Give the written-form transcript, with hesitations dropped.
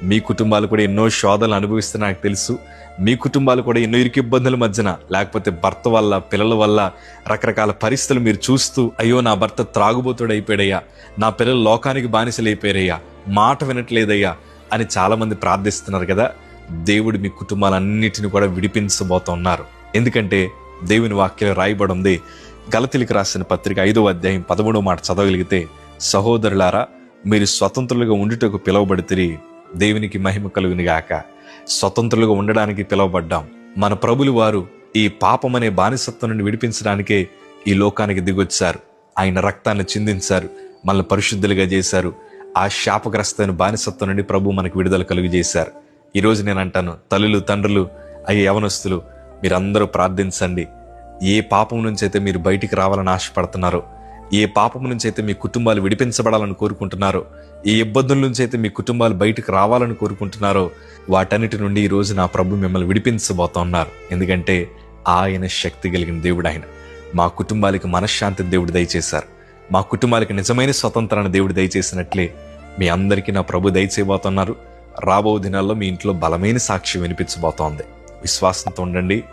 మీ కుటుంబాలు కూడా ఎన్నో శోధనలు అనుభవిస్తున్నా నాకు తెలుసు. మీ కుటుంబాలు కూడా ఎన్నో ఇరుకు ఇబ్బందుల మధ్యన, లేకపోతే భర్త వల్ల, పిల్లల వల్ల, రకరకాల పరిస్థితులు మీరు చూస్తూ, అయ్యో నా భర్త త్రాగుబోతుడు అయిపోయాడయ్యా, నా పిల్లలు లోకానికి బానిసలైపోయారయ్యా, మాట వినట్లేదయ్యా అని చాలా మంది ప్రార్థిస్తున్నారు కదా. దేవుడు మీ కుటుంబాలన్నిటిని కూడా విడిపించబోతున్నారు. ఎందుకంటే దేవుని వాక్యం రాయబడి ఉంది. గలతీయులకు రాసిన పత్రిక 5వ అధ్యాయం 13వ మాట చదవగలిగితే, సహోదరులారా మీరు స్వతంత్రులుగా ఉండుటకు పిలువబడితిరి, దేవునికి మహిమ కలుగును గాక. స్వతంత్రులుగా ఉండడానికి పిలువబడ్డాం. మన ప్రభులు వారు ఈ పాపం అనే బానిసత్వం నుండి విడిపించడానికే ఈ లోకానికి దిగొచ్చారు. ఆయన రక్తాన్ని చిందించారు, మనల్ని పరిశుద్ధులుగా చేశారు. ఆ శాపగ్రస్తమైన బానిసత్వం నుండి ప్రభు మనకు విడుదల కలుగు చేశారు. ఈరోజు నేను అంటాను, తల్లులు, తండ్రులు, అయ్యే యవనస్తులు, మీరందరూ ప్రార్థించండి. ఏ పాపం నుంచి అయితే మీరు బయటికి రావాలని ఆశపడుతున్నారో, ఏ పాపం నుంచి అయితే మీ కుటుంబాలు విడిపించబడాలని కోరుకుంటున్నారో, ఏ ఇబ్బందుల నుంచి అయితే మీ కుటుంబాలు బయటకు రావాలని కోరుకుంటున్నారో, వాటన్నిటి నుండి ఈ రోజు నా ప్రభు మిమ్మల్ని విడిపించబోతున్నారు. ఎందుకంటే ఆయన శక్తి కలిగిన దేవుడు. ఆయన మా కుటుంబాలకి మనశ్శాంతి దేవుడు దయచేశారు. మా కుటుంబాలకి నిజమైన స్వతంత్రాన్ని దేవుడు దయచేసినట్లే మీ అందరికీ నా ప్రభు దయచేయబోతున్నారు. రాబో దినాల్లో మీ ఇంట్లో బలమైన సాక్ష్యం వినిపించబోతోంది. విశ్వాసంతో ఉండండి.